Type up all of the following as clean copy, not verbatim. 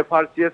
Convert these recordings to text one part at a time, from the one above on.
FRCS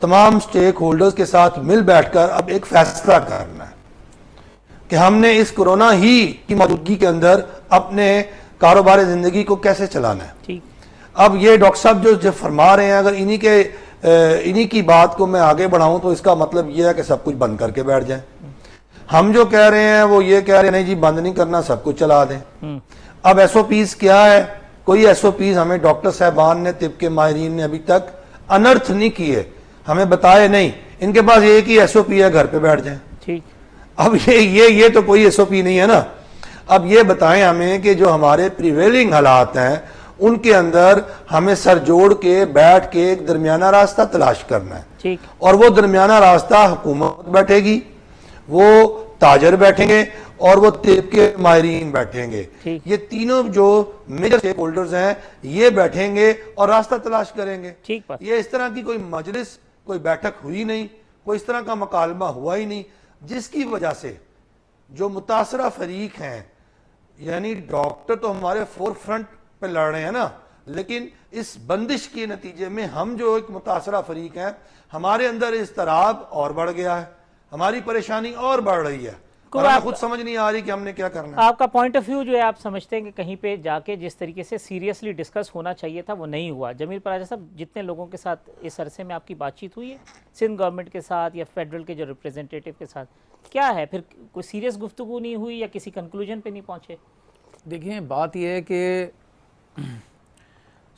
تمام stake holders کے ساتھ مل بیٹھ کر اب ایک فیصلہ کرنا ہے کہ ہم نے اس کورونا ہی کی موجودگی کے اندر اپنے کاروبار زندگی کو کیسے چلانا ہے. اب یہ ڈاکٹر صاحب جو فرما رہے ہیں، اگر انہی کی بات کو میں آگے بڑھاؤں تو اس کا مطلب یہ ہے کہ سب کچھ بند کر کے بیٹھ جائیں. ہم جو کہہ رہے ہیں وہ یہ کہہ رہے ہیں نہیں جی بند نہیں کرنا، سب کچھ چلا دیں. اب ایس او پیز کیا ہے؟ کوئی ایس او پیز ہمیں ڈاکٹر صاحبان نے، طب کے ماہرین نے ابھی تک انرتھ نہیں کیے، ہمیں بتائے نہیں. ان کے پاس ایک ہی ایس او پی ہے، گھر پہ بیٹھ جائیں. اب یہ تو کوئی ایس او پی نہیں ہے نا. اب یہ بتائیں ہمیں کہ جو ہمارے پریویلنگ حالات ہیں ان کے اندر ہمیں سر جوڑ کے بیٹھ کے ایک درمیانہ راستہ تلاش کرنا ہے. اور وہ درمیانہ راستہ حکومت بیٹھے گی، وہ تاجر بیٹھیں گے، اور وہ طب کے ماہرین بیٹھیں گے. یہ تینوں جو میجر سٹیک ہولڈرز ہیں یہ بیٹھیں گے اور راستہ تلاش کریں گے. یہ اس طرح کی کوئی مجلس، کوئی بیٹھک ہوئی نہیں، کوئی اس طرح کا مکالمہ ہوا ہی نہیں، جس کی وجہ سے جو متاثرہ فریق ہیں، یعنی ڈاکٹر تو ہمارے فور فرنٹ پہ لڑ رہے ہیں نا، لیکن اس بندش کے نتیجے میں ہم جو ایک متاثرہ فریق ہیں، ہمارے اندر اضطراب اور بڑھ گیا ہے، ہماری پریشانی اور بڑھ رہی ہے، اور ہمیں خود سمجھ نہیں آ رہی کہ ہم نے کیا کرنا ہے. آپ کا پوائنٹ آف ویو جو ہے، آپ سمجھتے ہیں کہ کہیں پہ جا کے جس طریقے سے سیریسلی ڈسکس ہونا چاہیے تھا وہ نہیں ہوا. جمیل پراجا صاحب، جتنے لوگوں کے ساتھ اس عرصے میں آپ کی بات چیت ہوئی ہے سندھ گورنمنٹ کے ساتھ یا فیڈرل کے جو ریپریزنٹیٹیو کے ساتھ، کیا ہے پھر کوئی سیریس گفتگو نہیں ہوئی یا کسی کنکلوژن پہ نہیں پہنچے؟ دیکھیں بات یہ ہے کہ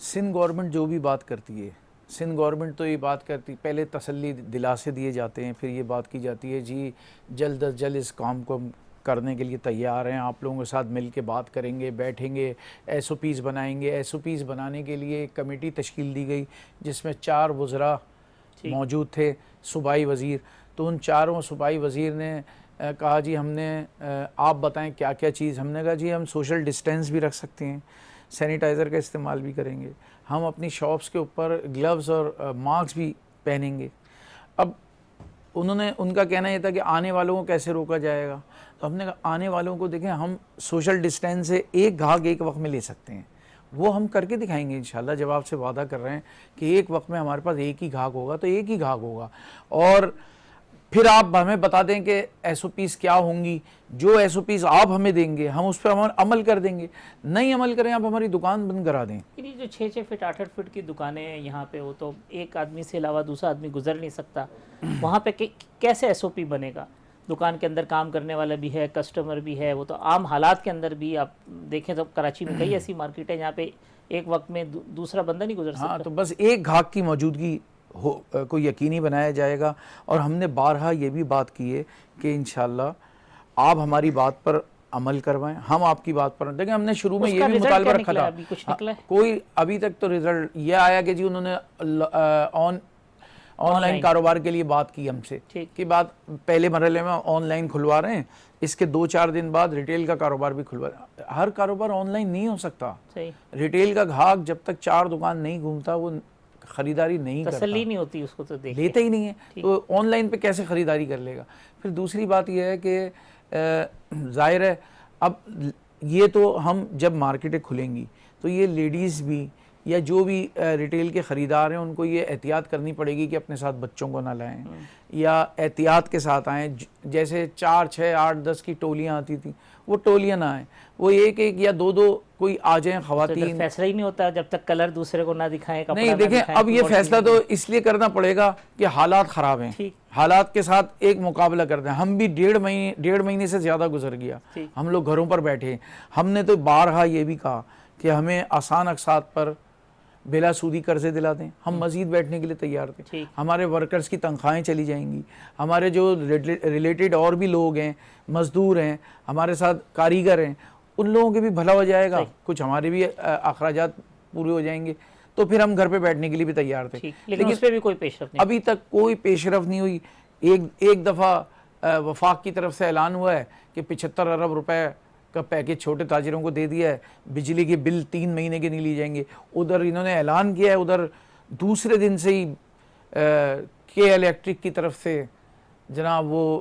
سندھ گورنمنٹ جو بھی بات کرتی ہے، سندھ گورنمنٹ تو یہ بات کرتی، پہلے تسلی دلاسے دیے جاتے ہیں، پھر یہ بات کی جاتی ہے جی جلد از جلد اس کام کو کرنے کے لیے تیار ہیں، آپ لوگوں کے ساتھ مل کے بات کریں گے، بیٹھیں گے، ایس او پیز بنائیں گے. ایس او پیز بنانے کے لیے ایک کمیٹی تشکیل دی گئی جس میں 4 وزراء موجود تھے، صوبائی وزیر. تو ان 4 صوبائی وزیر نے کہا جی ہم نے آپ بتائیں کیا کیا چیز. ہم نے کہا جی ہم سوشل ڈسٹینس بھی رکھ سکتے ہیں، سینیٹائزر کا استعمال بھی کریں گے، ہم اپنی شاپس کے اوپر گلوز اور ماسک بھی پہنیں گے. اب ان کا کہنا یہ تھا کہ آنے والوں کو کیسے روکا جائے گا. تو ہم نے کہا آنے والوں کو دیکھیں ہم سوشل ڈسٹینس سے ایک گھاگ ایک وقت میں لے سکتے ہیں، وہ ہم کر کے دکھائیں گے انشاءاللہ. جب آپ سے وعدہ کر رہے ہیں کہ ایک وقت میں ہمارے پاس ایک ہی گھاگ ہوگا تو ایک ہی گھاگ ہوگا. اور پھر آپ ہمیں بتا دیں کہ ایس او پیز کیا ہوں گی، جو ایس او پیز آپ ہمیں دیں گے ہم اس پہ عمل کر دیں گے. نہیں عمل کریں آپ ہماری دکان بند کرا دیں. یہ جو 6 فٹ 8 فٹ کی دکانیں ہیں یہاں پہ، وہ تو ایک آدمی سے علاوہ دوسرا آدمی گزر نہیں سکتا. وہاں پہ کیسے ایس او پی بنے گا؟ دکان کے اندر کام کرنے والا بھی ہے، کسٹمر بھی ہے. وہ تو عام حالات کے اندر بھی آپ دیکھیں تو کراچی میں کئی ایسی مارکیٹ ہیں جہاں پہ ایک وقت میں دوسرا بندہ نہیں گزر سکتا. ہاں تو بس ایک گھاگ کی موجودگی کو یقینی بنایا جائے گا. اور ہم نے بارہا یہ بھی بات کی ہے کہ انشاءاللہ آپ ہماری بات پر عمل کروائیں، ہم آپ کی بات پر. دیکھیں ہم نے شروع میں یہ بھی مطالبہ رکھا تھا، کوئی ابھی تک تو رزلٹ یہ آیا کہ جی انہوں نے آن لائن کاروبار کے لیے بات کی ہم سے کہ بات پہلے مرحلے میں آن لائن کھلوا رہے ہیں، اس کے 2-4 دن بعد ریٹیل کا کاروبار بھی کھلوا رہے ہیں. ہر کاروبار آن لائن نہیں ہو سکتا. ریٹیل کا گھاگ جب تک 4 دکان نہیں گھومتا وہ خریداری نہیں کرتا، تسلی نہیں ہوتی اس کو، تو لیتا ہی نہیں ہے. تو آن لائن پہ کیسے خریداری کر لے گا؟ پھر دوسری بات یہ ہے کہ ظاہر ہے اب یہ تو ہم جب مارکیٹیں کھلیں گی تو یہ لیڈیز بھی یا جو بھی ریٹیل کے خریدار ہیں ان کو یہ احتیاط کرنی پڑے گی کہ اپنے ساتھ بچوں کو نہ لائیں یا احتیاط کے ساتھ آئیں. جیسے 4, 6, 8, 10 کی ٹولیاں آتی تھیں وہ ٹولیاں نہ آئیں، وہ ایک یا 2 کوئی آ جائیں خواتین. فیصلہ ہی نہیں ہوتا جب تک کلر دوسرے کو نہ دکھائیں. نہیں دیکھیں اب یہ فیصلہ تو اس لیے کرنا پڑے گا کہ حالات خراب ہیں، حالات کے ساتھ ایک مقابلہ کرتے ہیں. ہم بھی 1.5 مہینے سے زیادہ گزر گیا، ہم لوگ گھروں پر بیٹھے. ہم نے تو بارہا یہ بھی کہا کہ ہمیں آسان اقساط پر بلا سودی قرضے دلا دیں. ہم مزید بیٹھنے کے لیے تیار تھے. ہمارے ورکرز کی تنخواہیں چلی جائیں گی، ہمارے جو ریلیٹڈ اور بھی لوگ ہیں، مزدور ہیں، ہمارے ساتھ کاریگر ہیں، ان لوگوں کے بھی بھلا ہو جائے گا، کچھ ہمارے بھی اخراجات پورے ہو جائیں گے. تو پھر ہم گھر پہ بیٹھنے کے لیے بھی تیار تھے. لیکن اس پہ بھی کوئی پیش رفت نہیں، ابھی تک کوئی پیش رفت نہیں ہوئی. ایک دفعہ وفاق کی طرف سے اعلان ہوا ہے کہ 75 ارب روپے کا پیکج چھوٹے تاجروں کو دے دیا ہے، بجلی کے بل 3 مہینے کے نہیں لی جائیں گے. ادھر انہوں نے اعلان کیا ہے، ادھر دوسرے دن سے ہی کے الیکٹرک کی طرف سے جناب وہ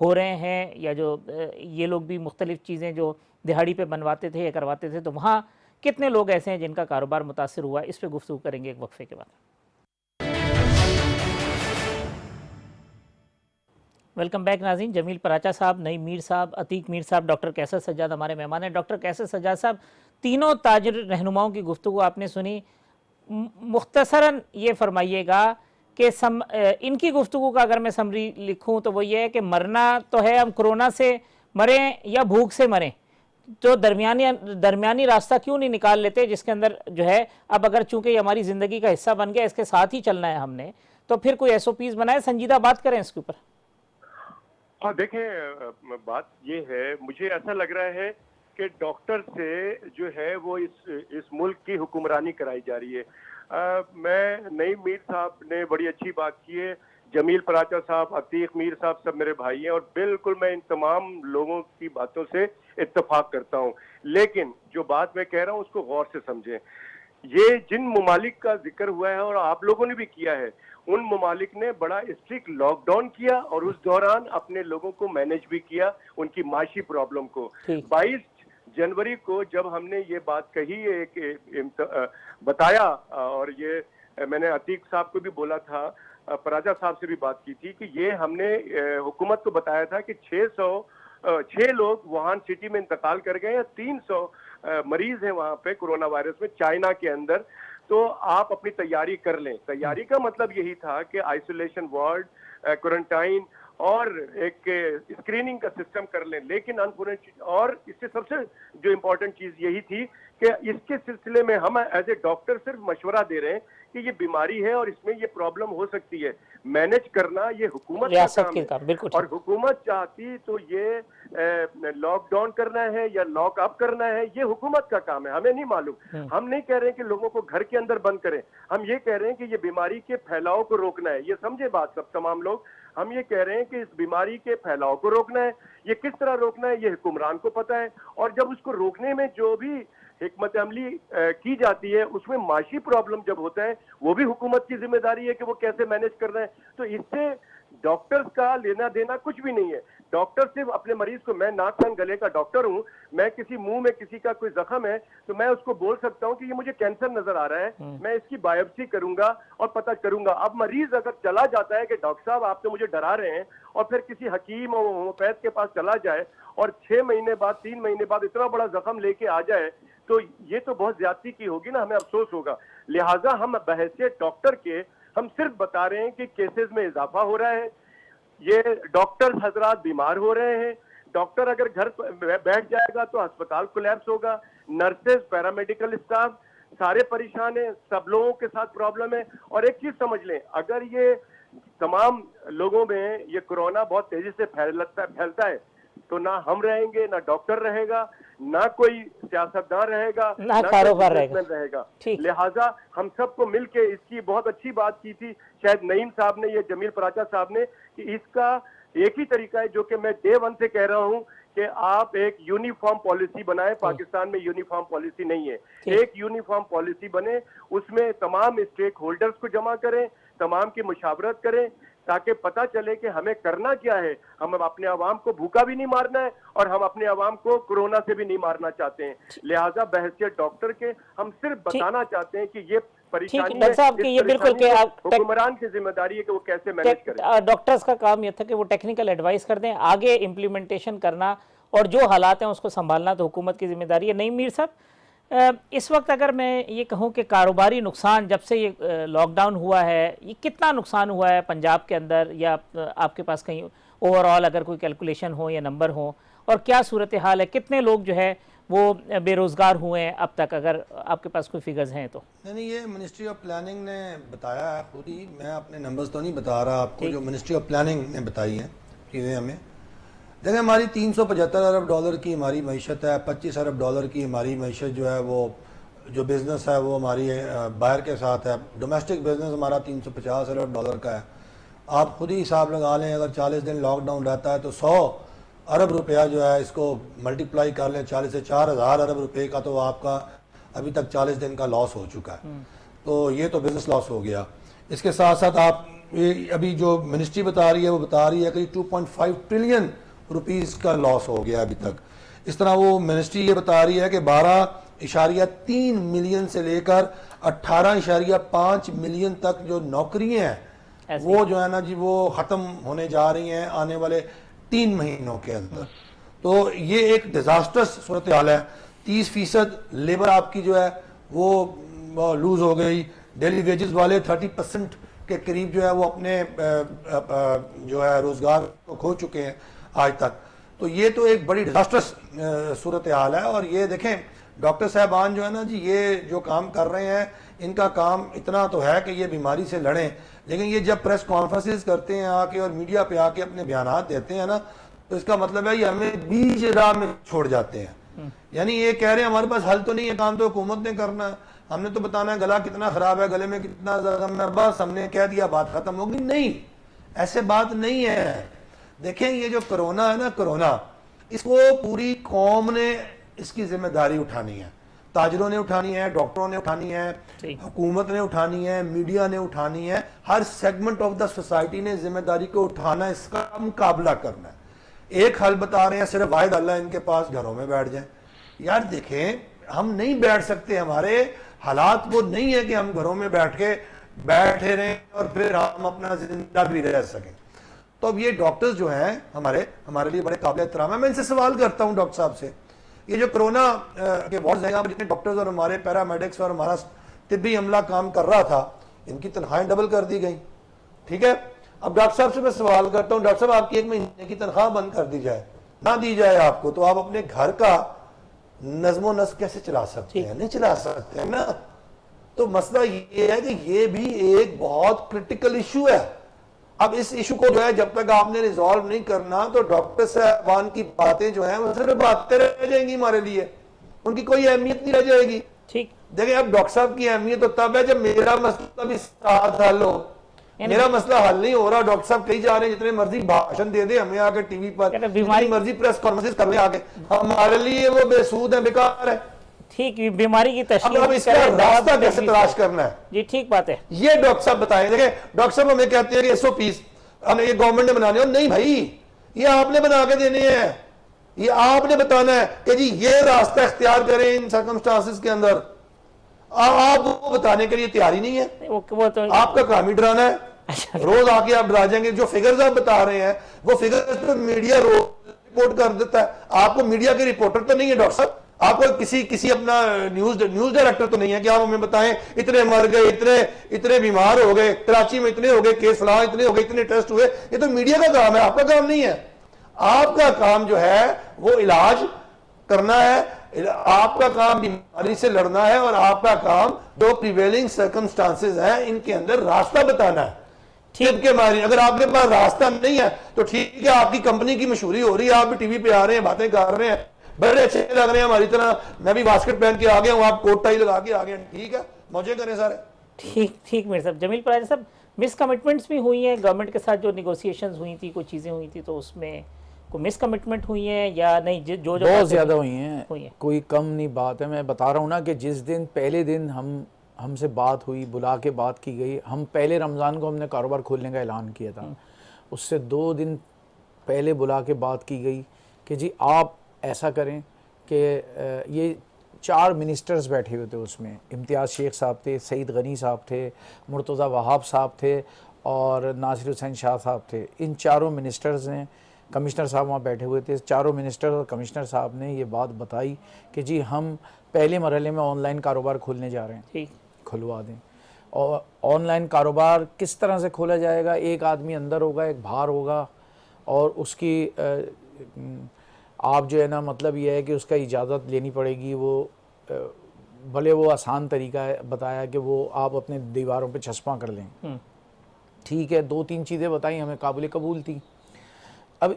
ہو رہے ہیں یا جو یہ لوگ بھی مختلف چیزیں جو دہاڑی پہ بنواتے تھے یا کرواتے تھے، تو وہاں کتنے لوگ ایسے ہیں جن کا کاروبار متاثر ہوا ہے؟ اس پہ گفتگو کریں گے ایک وقفے کے بعد۔ ویلکم بیک ناظرین، جمیل پراچا صاحب، نعیم میر صاحب، عتیق میر صاحب، ڈاکٹر کیسر سجاد ہمارے مہمان ہیں۔ ڈاکٹر کیسر سجاد صاحب، تینوں تاجر رہنماؤں کی گفتگو آپ نے سنی، مختصراً یہ فرمائیے گا کہ ان کی گفتگو کا اگر میں سمری لکھوں تو وہ یہ ہے کہ مرنا تو ہے، ہم کرونا سے مریں یا بھوک سے مریں، تو درمیانی راستہ کیوں نہیں نکال لیتے جس کے اندر جو ہے اب اگر چونکہ یہ ہماری زندگی کا حصہ بن گیا، اس کے ساتھ ہی چلنا ہے ہم نے، تو پھر کوئی ایس او پیز بنائے، سنجیدہ بات کریں اس کے اوپر۔ ہاں دیکھیں، بات یہ ہے، مجھے ایسا لگ رہا ہے کہ ڈاکٹر سے جو ہے وہ اس ملک کی حکمرانی کرائی جا رہی ہے۔ میں نعیم میر صاحب نے بڑی اچھی بات کی ہے، جمیل پراچا صاحب، عتیق میر صاحب سب میرے بھائی ہیں، اور بالکل میں ان تمام لوگوں کی باتوں سے اتفاق کرتا ہوں، لیکن جو بات میں کہہ رہا ہوں اس کو غور سے سمجھیں۔ یہ جن ممالک کا ذکر ہوا ہے اور آپ لوگوں نے بھی کیا ہے، ان ممالک نے بڑا اسٹرکٹ لاک ڈاؤن کیا اور اس دوران اپنے لوگوں کو مینج بھی کیا، ان کی معاشی پرابلم کو۔ 22 جنوری کو جب ہم نے یہ بات کہی، ایک بتایا، اور یہ میں نے عتیق صاحب کو بھی بولا تھا، پراجا صاحب سے بھی بات کی تھی، کہ یہ ہم نے حکومت کو بتایا تھا کہ 6 لوگ ووہان سٹی میں انتقال کر گئے ہیں، 300 مریض ہیں وہاں پہ کرونا وائرس میں چائنا کے اندر، تو آپ اپنی تیاری کر لیں۔ تیاری کا مطلب یہی تھا کہ آئسولیشن وارڈ، کوارنٹائن اور ایک اسکریننگ کا سسٹم کر لیں، لیکن اور اس سے سب سے جو امپورٹنٹ چیز یہی تھی کہ اس کے سلسلے میں ہم ایز اے ڈاکٹر صرف مشورہ دے رہے ہیں کہ یہ بیماری ہے اور اس میں یہ پرابلم ہو سکتی ہے، مینج کرنا یہ حکومت کا کام ہے، اور حکومت چاہتی تو یہ لاک ڈاؤن کرنا ہے یا لاک اپ کرنا ہے، یہ حکومت کا کام ہے، ہمیں نہیں معلوم۔ ہم نہیں کہہ رہے کہ لوگوں کو گھر کے اندر بند کریں، ہم یہ کہہ رہے ہیں کہ یہ بیماری کے پھیلاؤ کو روکنا ہے، یہ سمجھے بات سب تمام لوگ، ہم یہ کہہ رہے ہیں کہ اس بیماری کے پھیلاؤ کو روکنا ہے۔ یہ کس طرح روکنا ہے یہ حکمران کو پتہ ہے، اور جب اس کو روکنے میں جو بھی حکمت عملی کی جاتی ہے اس میں معاشی پرابلم جب ہوتا ہے وہ بھی حکومت کی ذمہ داری ہے کہ وہ کیسے مینج کر رہے ہیں۔ تو اس سے ڈاکٹرز کا لینا دینا کچھ بھی نہیں ہے۔ ڈاکٹر صرف اپنے مریض کو، میں ناک کان گلے کا ڈاکٹر ہوں، میں کسی منہ میں کسی کا کوئی زخم ہے تو میں اس کو بول سکتا ہوں کہ یہ مجھے کینسر نظر آ رہا ہے، میں اس کی بایوپسی کروں گا اور پتہ کروں گا۔ اب مریض اگر چلا جاتا ہے کہ ڈاکٹر صاحب آپ تو مجھے ڈرا رہے ہیں، اور پھر کسی حکیم اور ہومیوپیتھ کے پاس چلا جائے اور 6 مہینے بعد 3 مہینے بعد اتنا بڑا زخم لے کے آ جائے تو یہ تو بہت زیادتی کی ہوگی نا، ہمیں افسوس ہوگا۔ لہٰذا ہم بحیثیت ڈاکٹر کے ہم صرف بتا رہے ہیں کہ کیسز میں اضافہ ہو رہا ہے، یہ ڈاکٹر حضرات بیمار ہو رہے ہیں، ڈاکٹر اگر گھر بیٹھ جائے گا تو ہسپتال کولیپس ہوگا، نرسز، پیرامیڈیکل اسٹاف سارے پریشان ہیں، سب لوگوں کے ساتھ پرابلم ہے۔ اور ایک چیز سمجھ لیں، اگر یہ تمام لوگوں میں یہ کرونا بہت تیزی سے پھیلتا ہے تو نہ ہم رہیں گے، نہ ڈاکٹر رہے گا، نہ کوئی سیاستدان رہے گا، نہ کاروبار رہے گا۔ لہٰذا ہم سب کو مل کے اس کی بہت اچھی بات کی تھی شاید نعیم صاحب نے یا جمیل پراچا صاحب نے، کہ اس کا ایک ہی طریقہ ہے جو کہ میں ڈے 1 سے کہہ رہا ہوں کہ آپ ایک یونیفارم پالیسی بنائیں۔ پاکستان میں یونیفارم پالیسی نہیں ہے، ایک یونیفارم پالیسی بنے، اس میں تمام اسٹیک ہولڈرز کو جمع کریں، تمام کی مشاورت کریں، تاکہ پتہ چلے کہ ہمیں کرنا کیا ہے۔ ہم اپنے عوام کو بھوکا بھی نہیں مارنا ہے اور ہم اپنے عوام کو کورونا سے بھی نہیں مارنا چاہتے ہیں۔ لہٰذا بحیثیت ڈاکٹر کے ہم صرف بتانا چاہتے ہیں کہ یہ پریشانی ہے، حکمران کی ذمہ داری ہے کہ وہ کیسے مینج کریں۔ ڈاکٹرز کا کام یہ تھا کہ وہ ٹیکنیکل ایڈوائس کر دیں، آگے امپلیمنٹیشن کرنا اور جو حالات ہیں اس کو سنبھالنا تو حکومت کی ذمہ داری ہے۔ نعیم میر صاحب، اس وقت اگر میں یہ کہوں کہ کاروباری نقصان جب سے یہ لاک ڈاؤن ہوا ہے، یہ کتنا نقصان ہوا ہے پنجاب کے اندر، یا آپ کے پاس کہیں اوور آل اگر کوئی کیلکولیشن ہو یا نمبر ہو، اور کیا صورتحال ہے، کتنے لوگ جو ہے وہ بے روزگار ہوئے ہیں اب تک، اگر آپ کے پاس کوئی فگرز ہیں تو؟ نہیں، یہ منسٹری آف پلاننگ نے بتایا ہے پوری، میں اپنے نمبرز تو نہیں بتا رہا آپ کو، جو منسٹری آف پلاننگ نے بتائی ہیں چیزیں ہمیں۔ دیکھیں، ہماری 375 ارب ڈالر کی ہماری معیشت ہے، 25 ارب ڈالر کی ہماری معیشت جو ہے وہ جو بزنس ہے وہ ہماری باہر کے ساتھ ہے۔ ڈومیسٹک بزنس ہمارا 350 ارب ڈالر کا ہے۔ آپ خود ہی حساب لگا لیں، اگر 40 دن لاک ڈاؤن رہتا ہے تو 100 ارب روپیہ جو ہے اس کو ملٹیپلائی کر لیں 40 سے 4000 ارب روپے کا، تو آپ کا ابھی تک 40 دن کا لاس ہو چکا ہے۔ تو یہ تو بزنس لاس ہو گیا۔ اس کے ساتھ ساتھ آپ ابھی جو منسٹری بتا رہی ہے وہ بتا رہی ہے کہ 2.5 ٹریلین روپیز کا لاس ہو گیا ابھی تک. اس طرح وہ منسٹری یہ بتا رہی ہے کہ 12.3 ملین سے لے کر 18.5 ملین تک جو نوکریاں ہیں وہ جو ہے نا جی وہ ختم ہونے جا رہی ہیں آنے والے 3 مہینوں کے اندر. تو یہ ایک ڈیزاسٹرس صورتحال ہے. 30% لیبر آپ کی جو ہے وہ لوز ہو گئی. ڈیلی ویجز والے 30% کے قریب جو ہے وہ اپنے جو ہے روزگار کو کھو چکے ہیں آج تک. تو یہ تو ایک بڑی ڈیزاسٹرس صورتحال ہے. اور یہ دیکھیں ڈاکٹر صاحبان جو ہے نا جی یہ جو کام کر رہے ہیں ان کا کام اتنا تو ہے کہ یہ بیماری سے لڑیں, لیکن یہ جب پریس کانفرنسز کرتے ہیں آ کے اور میڈیا پہ آ کے اپنے بیانات دیتے ہیں نا تو اس کا مطلب ہے یہ ہمیں بیچ راہ میں چھوڑ جاتے ہیں. یعنی یہ کہہ رہے ہیں ہمارے پاس حل تو نہیں ہے, کام تو حکومت نے کرنا ہے, ہم نے تو بتانا ہے گلا کتنا خراب ہے, گلے میں کتنا زخم ہے, بس ہم نے کہہ دیا بات ختم ہوگی. نہیں, ایسے بات نہیں ہے. دیکھیں یہ جو کرونا ہے نا, کرونا اس کو پوری قوم نے اس کی ذمہ داری اٹھانی ہے. تاجروں نے اٹھانی ہے, ڈاکٹروں نے اٹھانی ہے, حکومت نے اٹھانی ہے, میڈیا نے اٹھانی ہے. ہر سیگمنٹ آف دا سوسائٹی نے ذمہ داری کو اٹھانا, اس کا مقابلہ کرنا ہے. ایک حل بتا رہے ہیں صرف واحد اللہ ان کے پاس گھروں میں بیٹھ جائیں. یار دیکھیں ہم نہیں بیٹھ سکتے, ہمارے حالات وہ نہیں ہے کہ ہم گھروں میں بیٹھے رہیں اور پھر ہم اپنا زندہ بھی رہ سکیں. تو اب یہ ڈاکٹرز جو ہیں ہمارے لیے بڑے قابل احترام ہیں. میں ان سے سوال کرتا ہوں ڈاکٹر صاحب سے, یہ جو کرونا کے وارڈز ہیں جتنے ڈاکٹرز اور ہمارے پیرامیڈکس اور ہمارا طبی عملہ کام کر رہا تھا, ان کی تنخواہیں ڈبل کر دی گئی. ٹھیک ہے, اب ڈاکٹر صاحب سے میں سوال کرتا ہوں, ڈاکٹر صاحب آپ کی 1 مہینے کی تنخواہ بند کر دی جائے, نہ دی جائے آپ کو, تو آپ اپنے گھر کا نظم و نسق کیسے چلا سکتے ہیں؟ نہیں چلا سکتے ہیں نا. تو مسئلہ یہ ہے کہ یہ بھی ایک بہت کرٹیکل ایشو ہے. اب اس ایشو کو جو ہے جب تک آپ نے ریزالو نہیں کرنا تو ڈاکٹر صاحبان کی باتیں جو ہیں وہ صرف باتیں رہ جائیں گی ہمارے لیے, ان کی کوئی اہمیت نہیں رہ جائے گی. ٹھیک, دیکھیں اب ڈاکٹر صاحب کی اہمیت تو تب ہے جب میرا مسئلہ بھی ساتھ حل ہو. میرا مسئلہ حل نہیں ہو رہا, ڈاکٹر صاحب کہیں جا رہے ہیں جتنے مرضی بھاشن دے دیں ہمیں آگے ٹی وی پر, جتنی مرضی پریس کانفرنس کر لیں آگے, ہمارے لیے وہ بے سود ہے, بیکار ہے. ٹھیک, بیماری کی تشخیص اب اس کا راستہ کیسے تلاش کرنا ہے؟ جی ٹھیک بات ہے, یہ ڈاکٹر صاحب بتائیں. دیکھیں ڈاکٹر صاحب ہمیں کہتے ہیں کہ SOPs ہمیں یہ گورنمنٹ نے بنانے ہیں. نہیں بھائی, یہ آپ نے بنا کے دینے ہیں, یہ آپ نے بتانا ہے کہ جی یہ راستہ اختیار کریں ان سرکمسٹانسز کے اندر. آپ وہ بتانے کے لیے تیاری نہیں ہے, وہ تو آپ کا کام ہی ڈرانا ہے. روز آ کے آپ ڈرا جائیں گے. جو فگرز آپ بتا رہے ہیں وہ فگرز پہ میڈیا روز رپورٹ کر دیتا ہے. آپ کو میڈیا کے رپورٹر تو نہیں ہے ڈاکٹر صاحب, آپ کو کسی اپنا نیوز ڈائریکٹر تو نہیں ہے کہ آپ ہمیں بتائیں اتنے مر گئے, اتنے بیمار ہو گئے, کراچی میں اتنے ہو گئے کیس, فلاں اتنے ہو گئے, اتنے ٹیسٹ ہوئے. یہ تو میڈیا کا کام ہے, آپ کا کام نہیں ہے. آپ کا کام جو ہے وہ علاج کرنا ہے, آپ کا کام بیماری سے لڑنا ہے, اور آپ کا کام جو پریویلنگ سرکمسٹانسز ہیں ان کے اندر راستہ بتانا ہے. ٹھیک کے ماری اگر آپ کے پاس راستہ نہیں ہے تو ٹھیک ہے, آپ کی کمپنی کی مشہوری ہو رہی ہے, آپ بھی ٹی وی پہ آ رہے ہیں, باتیں کر رہے ہیں, بڑے اچھے لگ رہے ہیں ہماری طرح, میں بھی واسکٹ پہن کے آ گیا ہوں, آپ کوٹ ٹائی لگا کے آ گئے ہیں, ٹھیک ہے, موجے کریں سارے. ٹھیک میرے صاحب. جمیل پراجا صاحب, مس کمٹمنٹس بھی ہوئی ہیں گورنمنٹ کے ساتھ, جو نیگوسیشنز ہوئی تھی, کوئی چیزیں ہوئی تھی, تو اس میں کوئی مس کمٹمنٹ ہوئی ہیں یا نہیں؟ جو بہت زیادہ ہوئی ہیں, کوئی کم نہیں بات ہے. میں بتا رہا ہوں نا کہ جس دن پہلے دن ہم سے بات ہوئی, بلا کے بات کی گئی, ہم پہلے رمضان کو ہم نے کاروبار کھولنے کا اعلان کیا تھا, اس سے 2 دن پہلے بلا کے بات کی گئی کہ جی آپ ایسا کریں کہ یہ 4 منسٹرز بیٹھے ہوئے تھے اس میں, امتیاز شیخ صاحب تھے, سعید غنی صاحب تھے, مرتضیٰ وہاب صاحب تھے اور ناصر حسین شاہ صاحب تھے. ان 4 منسٹرز نے, کمشنر صاحب وہاں بیٹھے ہوئے تھے, 4 منسٹر اور کمشنر صاحب نے یہ بات بتائی کہ جی ہم پہلے مرحلے میں آن لائن کاروبار کھولنے جا رہے ہیں, کھلوا دیں. اور آن لائن کاروبار کس طرح سے کھولا جائے گا؟ ایک آدمی اندر ہوگا, ایک باہر ہوگا, اور اس کی آپ جو ہے نا مطلب یہ ہے کہ اس کا اجازت لینی پڑے گی. وہ بھلے وہ آسان طریقہ ہے بتایا کہ وہ آپ اپنے دیواروں پہ چسپاں کر لیں, ٹھیک ہے, 2-3 چیزیں بتائیں, ہمیں قابل قبول تھی. اب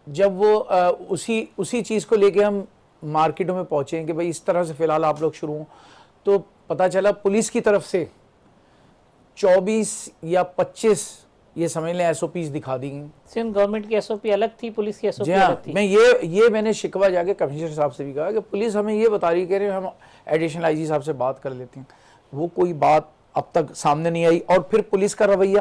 جب وہ اسی چیز کو لے کے ہم مارکیٹوں میں پہنچے کہ بھئی اس طرح سے فی الحال آپ لوگ شروع ہوں, تو پتہ چلا پولیس کی طرف سے 24 یا 25 یہ سمجھ لیں SOPs دکھا دی گئیں. سندھ گورنمنٹ کی SOP الگ تھی, پولیس کی SOP الگ تھی. میں نے شکوہ جا کے کمشنر صاحب سے بھی کہا کہ پولیس ہمیں یہ بتا رہی, کہہ رہے ہیں ہم ایڈیشنل IG صاحب سے بات کر لیتے ہیں. وہ کوئی بات اب تک سامنے نہیں آئی. اور پھر پولیس کا رویہ,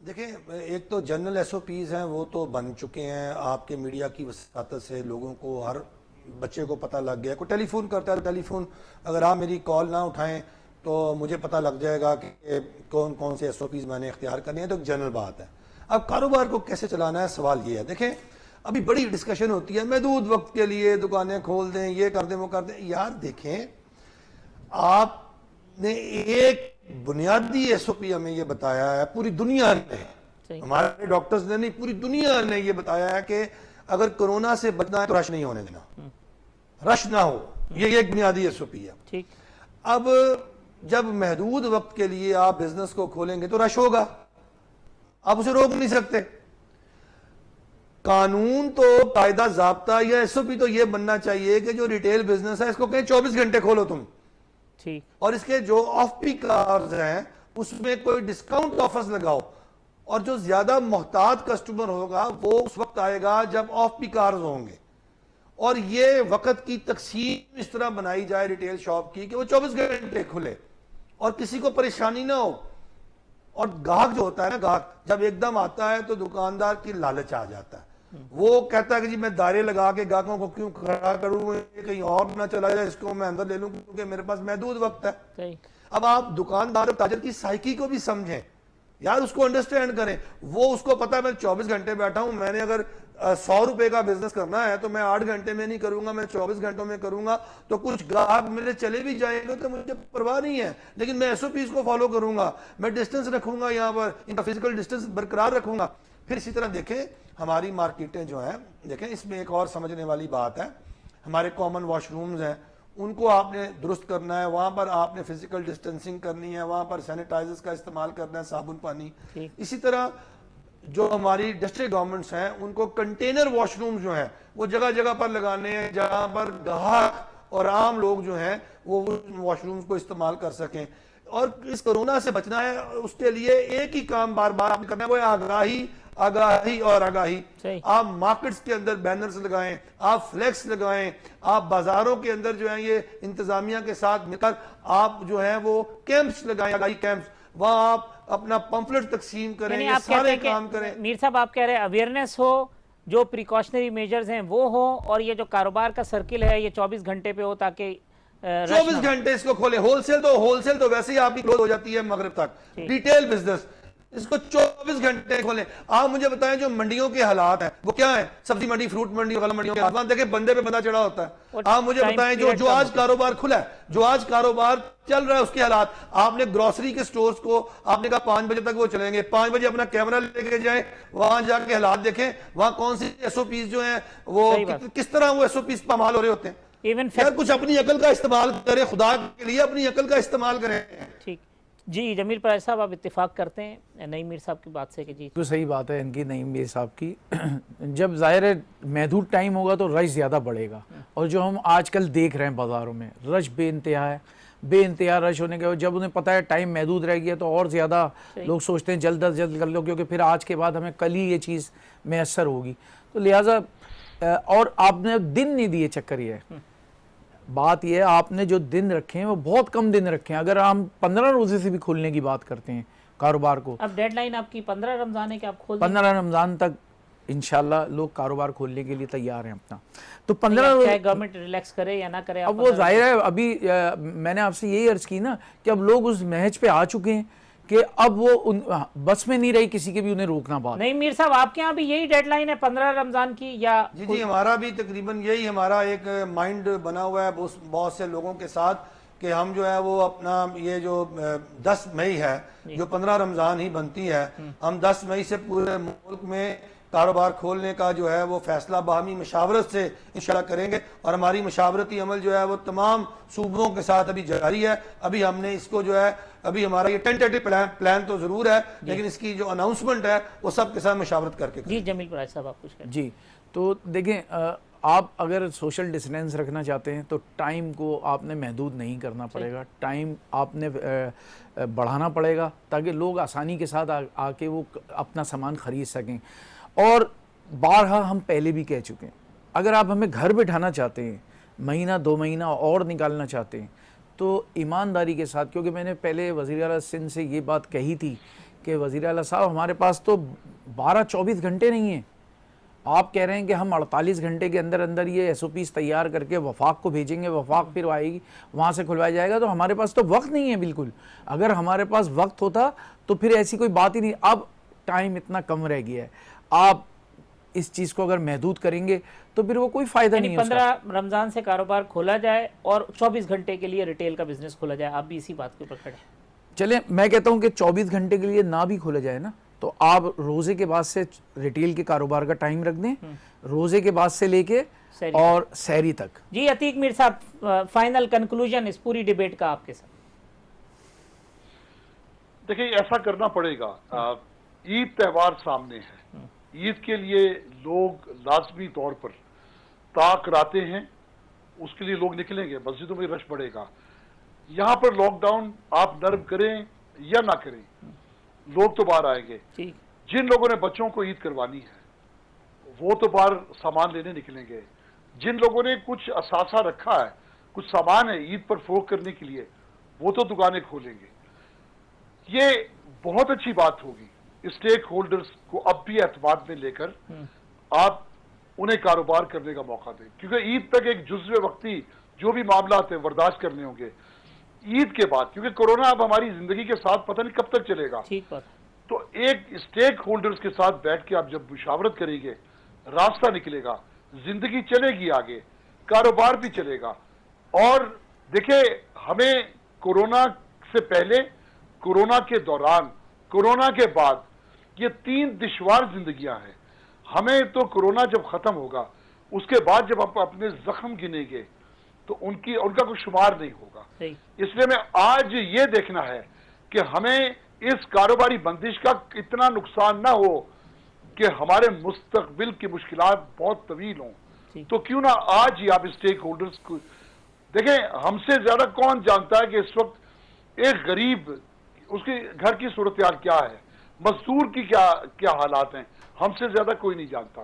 دیکھیں ایک تو جنرل ایس او پیز ہیں وہ تو بن چکے ہیں، آپ کے میڈیا کی وساطت سے لوگوں کو، ہر بچے کو پتہ لگ گیا، کوئی ٹیلی فون کرتا ہے تو ٹیلی فون اگر آپ میری کال نہ اٹھائیں تو مجھے پتہ لگ جائے گا کہ کون کون سے ایس او پیز میں نے اختیار کرنے ہیں، تو ایک جنرل بات ہے۔ اب کاروبار کو کیسے چلانا ہے، سوال یہ ہے۔ دیکھیں ابھی بڑی ڈسکشن ہوتی ہے محدود وقت کے لیے دکانیں کھول دیں، یہ کر دیں وہ کر دیں۔ یار دیکھیں آپ نے ایک بنیادی ایس او پی ہمیں یہ بتایا ہے، پوری دنیا نے، ہمارے ڈاکٹرز نے نہیں، پوری دنیا نے یہ بتایا ہے کہ اگر کورونا سے بچنا ہے تو رش نہیں ہونے دینا، رش نہ ہو، یہ ایک بنیادی ایس او پی ہے۔ ٹھیک، اب جب محدود وقت کے لیے آپ بزنس کو کھولیں گے تو رش ہوگا، آپ اسے روک نہیں سکتے۔ قانون تو قاعدہ ضابطہ یا ایس او پی تو یہ بننا چاہیے کہ جو ریٹیل بزنس ہے اس کو کہیں 24 گھنٹے کھولو تم، ٹھیک، اور اس کے جو آف پیک آورز ہیں اس میں کوئی ڈسکاؤنٹ آفرز لگاؤ، اور جو زیادہ محتاط کسٹمر ہوگا وہ اس وقت آئے گا جب آف پیک آورز ہوں گے، اور یہ وقت کی تقسیم اس طرح بنائی جائے ریٹیل شاپ کی کہ وہ 24 گھنٹے کھلے اور کسی کو پریشانی نہ ہو۔ اور گاہک جو ہوتا ہے نا، گاہک جب ایک دم آتا ہے تو دکاندار کی لالچ آ جاتا ہے، وہ کہتا ہے کہ جی میں دائرے لگا کے گاہکوں کو کیوں کھڑا کروں، کہیں اور نہ چلا جائے، اس کو میں اندر لے لوں کیونکہ میرے پاس محدود وقت ہے۔ صحیح، اب آپ دکاندار اور تاجر کی سائیکی کو بھی سمجھیں یار، اس کو انڈرسٹینڈ کریں۔ وہ اس کو پتا ہے میں 24 گھنٹے بیٹھا ہوں، میں نے اگر 100 روپے کا بزنس کرنا ہے تو میں 8 گھنٹے میں نہیں کروں گا، میں 24 گھنٹوں میں کروں گا، تو کچھ گاہک میرے چلے بھی جائیں گے تو مجھے پرواہ نہیں ہے، لیکن میں ایس او پیز کو فالو کروں گا، میں ڈسٹنس رکھوں گا، یہاں پر ان کا فزیکل ڈسٹنس برقرار رکھوں گا۔ پھر اسی طرح دیکھیں ہماری مارکیٹیں جو ہیں، دیکھیں اس میں ایک اور سمجھنے والی بات ہے، ہمارے کامن واش رومز ہیں ان کو آپ نے درست کرنا ہے، وہاں پر آپ نے فزیکل ڈسٹنسنگ کرنی ہے، وہاں پر سینیٹائزرز کا استعمال کرنا ہے، صابن پانی۔ اسی طرح جو ہماری ڈسٹرکٹ گورنمنٹس ہیں ان کو کنٹینر واش روم جو ہیں وہ جگہ جگہ پر لگانے ہیں جہاں پر گاہک اور عام لوگ جو ہیں وہ واش رومز کو استعمال کر سکیں۔ اور اس کورونا سے بچنا ہے اس کے لیے ایک ہی کام بار بار آپ نے کرنا ہے، وہ ہے آگاہی، آگاہی اور آگاہی۔ آپ مارکٹس کے اندر بینرز لگائیں، آپ فلیکس لگائیں، آپ بازاروں کے اندر جو ہیں یہ انتظامیہ کے ساتھ مل کر آپ جو ہیں وہ کیمپس لگائیں، آگاہی کیمپس، وہاں آپ اپنا پمفلٹ تقسیم کریں، یعنی یہ آپ سارے کہتے ہیں کام کریں۔ کہ میر صاحب آپ کہہ رہے ہیں اویئرنیس ہو، جو پریکاشنری میجرز ہیں وہ ہوں، اور یہ جو کاروبار کا سرکل ہے یہ 24 گھنٹے پہ ہو تاکہ 24 گھنٹے اس کو کھولیں۔ ہول سیل تو ویسے ہی آپ کی کلوز ہو جاتی ہے مغرب تک، ریٹیل بزنس اس کو 24 گھنٹے کھولیں۔ آپ مجھے بتائیں جو منڈیوں کے حالات ہیں وہ کیا ہیں، سبزی منڈی، فروٹ منڈی، غلہ منڈیوں کے حالات دیکھیں، بندے پہ بندہ چڑھا ہوتا ہے۔ آپ مجھے بتائیں جو آج کاروبار کھلا ہے، جو آج کاروبار چل رہا ہے اس کے حالات، آپ نے گروسری کے سٹورز کو آپ نے کہا 5 بجے تک وہ چلیں گے، 5 بجے اپنا کیمرہ لے کے جائیں، وہاں جا کے حالات دیکھیں، وہاں کون سی ایس او پیز جو ہیں وہ کس طرح وہ ایس او پیز پامال ہو رہے ہوتے ہیں۔ یار کچھ اپنی عقل کا استعمال کریں، خدا کے لیے اپنی عقل کا استعمال کریں۔ ٹھیک جی، جمیل پرائز صاحب آپ اتفاق کرتے ہیں نعیم میر صاحب کی بات سے کہ جی تو صحیح بات ہے ان کی، نعیم میر صاحب کی، جب ظاہر ہے محدود ٹائم ہوگا تو رش زیادہ بڑھے گا، اور جو ہم آج کل دیکھ رہے ہیں بازاروں میں رش بے انتہا ہے، بے انتہا رش ہونے کے جب انہیں پتہ ہے ٹائم محدود رہ گیا تو اور زیادہ لوگ سوچتے ہیں جلد از جلد کر لو، کیونکہ پھر آج کے بعد ہمیں کل ہی یہ چیز میسر ہوگی، تو لہٰذا اور آپ نے دن نہیں دیے، چکر یہ ہے، بات یہ ہے آپ نے جو دن رکھے ہیں وہ بہت کم دن رکھے ہیں۔ اگر ہم 15 روزے سے بھی کھولنے کی بات کرتے ہیں کاروبار کو، اب ڈیڈ لائن آپ کی 15 رمضان ہے کہ آپ کھول 15 رمضان تک انشاءاللہ لوگ کاروبار کھولنے کے لیے تیار ہیں اپنا، تو 15 چاہے گورنمنٹ ریلیکس کرے یا نہ کرے، اب وہ ظاہر ہے ابھی میں نے آپ سے یہی عرض کی نا کہ اب لوگ اس محج پہ آ چکے ہیں کہ اب وہ بس میں نہیں رہی کسی کے بھی انہیں روکنا بات۔ نہیں میر صاحب آپ کے ہاں بھی یہی ڈیڈ لائن ہے 15 رمضان کی یا؟ جی ہمارا بھی تقریباً یہی ہمارا ایک مائنڈ بنا ہوا ہے بہت سے لوگوں کے ساتھ کہ ہم جو ہے وہ اپنا یہ جو 10 مئی ہے جو 15 رمضان ہی بنتی ہے، ہم 10 مئی سے پورے ملک میں کاروبار کھولنے کا جو ہے وہ فیصلہ باہمی مشاورت سے انشاءاللہ کریں گے، اور ہماری مشاورتی عمل جو ہے وہ تمام صوبوں کے ساتھ ابھی جاری ہے۔ ابھی ہم نے اس کو جو ہے ابھی ہمارا یہ ٹینٹیٹو پلان تو ضرور ہے، لیکن اس کی جو اناؤنسمنٹ ہے وہ سب کے ساتھ مشاورت کر کے جی جمیل پرائز صاحب آپ کچھ کہیں؟ جی تو دیکھیں آپ اگر سوشل ڈسٹینس رکھنا چاہتے ہیں تو ٹائم کو آپ نے محدود نہیں کرنا پڑے گا، ٹائم آپ نے بڑھانا پڑے گا تاکہ لوگ آسانی کے ساتھ آ کے وہ اپنا سامان خرید سکیں۔ اور بارہا ہم پہلے بھی کہہ چکے ہیں، اگر آپ ہمیں گھر بٹھانا چاہتے ہیں، مہینہ 2 مہینہ اور نکالنا چاہتے ہیں، تو ایمانداری کے ساتھ، کیونکہ میں نے پہلے وزیر اعلیٰ سندھ سے یہ بات کہی تھی کہ وزیر اعلیٰ صاحب ہمارے پاس تو 12-24 گھنٹے نہیں ہیں، آپ کہہ رہے ہیں کہ ہم 48 گھنٹے کے اندر اندر یہ SOPs تیار کر کے وفاق کو بھیجیں گے، وفاق پھر آئے گی وہاں سے کھلوایا جائے گا، تو ہمارے پاس تو وقت نہیں ہے بالکل. اگر ہمارے پاس وقت ہوتا تو پھر ایسی کوئی بات ہی نہیں. اب ٹائم اتنا کم رہ گیا ہے، آپ اس چیز کو اگر محدود کریں گے تو پھر وہ کوئی فائدہ نہیں ہے. 15 رمضان سے کاروبار کھولا جائے اور 24 گھنٹے کے لیے ریٹیل کا بزنس کھولا جائے، آپ بھی اسی بات کے اوپر کھڑے ہیں؟ چلیں میں کہتا ہوں کہ 24 گھنٹے کے لیے نہ بھی کھولا جائے نا، تو آپ روزے کے بعد سے ریٹیل کے کاروبار کا ٹائم رکھ دیں، روزے کے بعد سے لے کے اور سحری تک. جی عتیق میر صاحب، فائنل کنکلوژن اس پوری ڈیبیٹ کا آپ کے ساتھ. دیکھیں ایسا کرنا پڑے گا، عید تہوار سامنے ہے، عید کے لیے لوگ لازمی طور پر طاق راتے ہیں، اس کے لیے لوگ نکلیں گے، مسجدوں میں رش بڑھے گا. یہاں پر لاک ڈاؤن آپ نرم کریں یا نہ کریں، لوگ تو باہر آئیں گے. جن لوگوں نے بچوں کو عید کروانی ہے وہ تو باہر سامان لینے نکلیں گے. جن لوگوں نے کچھ اثاثہ رکھا ہے، کچھ سامان ہے عید پر فروخت کرنے کے لیے، وہ تو دکانیں کھولیں گے. یہ بہت اچھی بات ہوگی. اسٹیک ہولڈرز کو اب بھی اعتماد میں لے کر آپ انہیں کاروبار کرنے کا موقع دیں، کیونکہ عید تک ایک جزو وقتی جو بھی معاملات ہیں برداشت کرنے ہوں گے. عید کے بعد کیونکہ کورونا اب ہماری زندگی کے ساتھ پتہ نہیں کب تک چلے گا، ٹھیک بات. تو ایک اسٹیک ہولڈرز کے ساتھ بیٹھ کے آپ جب مشاورت کریں گے، راستہ نکلے گا، زندگی چلے گی آگے، کاروبار بھی چلے گا. اور دیکھیں ہمیں کورونا سے پہلے، کورونا کے دوران، کورونا کے بعد، یہ 3 دشوار زندگیاں ہیں. ہمیں تو کورونا جب ختم ہوگا اس کے بعد جب آپ اپنے زخم گنیں گے تو ان کا کوئی شمار نہیں ہوگا. اس لیے میں آج یہ دیکھنا ہے کہ ہمیں اس کاروباری بندش کا اتنا نقصان نہ ہو کہ ہمارے مستقبل کی مشکلات بہت طویل ہوں. تو کیوں نہ آج ہی آپ اسٹیک ہولڈرز کو دیکھیں. ہم سے زیادہ کون جانتا ہے کہ اس وقت ایک غریب اس کے گھر کی صورتحال کیا ہے، مزدور کی کیا حالات ہیں، ہم سے زیادہ کوئی نہیں جانتا.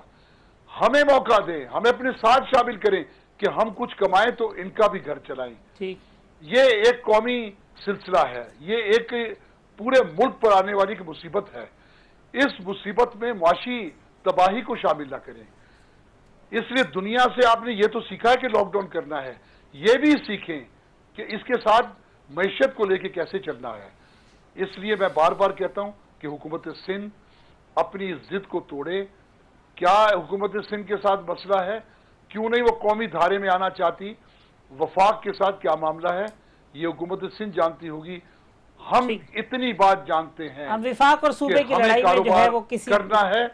ہمیں موقع دیں، ہمیں اپنے ساتھ شامل کریں کہ ہم کچھ کمائیں تو ان کا بھی گھر چلائیں. یہ ایک قومی سلسلہ ہے، یہ ایک پورے ملک پر آنے والی ایک مصیبت ہے. اس مصیبت میں معاشی تباہی کو شامل نہ کریں. اس لیے دنیا سے آپ نے یہ تو سیکھا ہے کہ لاک ڈاؤن کرنا ہے، یہ بھی سیکھیں کہ اس کے ساتھ معیشت کو لے کے کیسے چلنا ہے. اس لیے میں بار بار کہتا ہوں کہ حکومت سندھ اپنی ضد کو توڑے. کیا حکومت سندھ کے ساتھ مسئلہ ہے؟ کیوں نہیں وہ قومی دھارے میں آنا چاہتی؟ وفاق کے ساتھ کیا معاملہ ہے یہ حکومت سندھ جانتی ہوگی. ہم اتنی بات جانتے ہیں ہم وفاق اور صوبے کی لڑائی میں جو ہے وہ کسی کرنا ہے،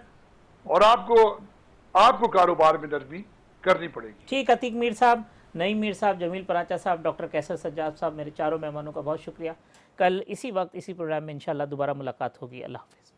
اور آپ کو کاروبار میں نرمی کرنی پڑے گی. ٹھیک. عتیق میر صاحب، نعیم میر صاحب، جمیل پراچا صاحب، ڈاکٹر کیسر سجاد صاحب، میرے چاروں مہمانوں کا بہت شکریہ. کل اسی وقت اسی پروگرام میں انشاءاللہ دوبارہ ملاقات ہوگی. اللہ حافظ.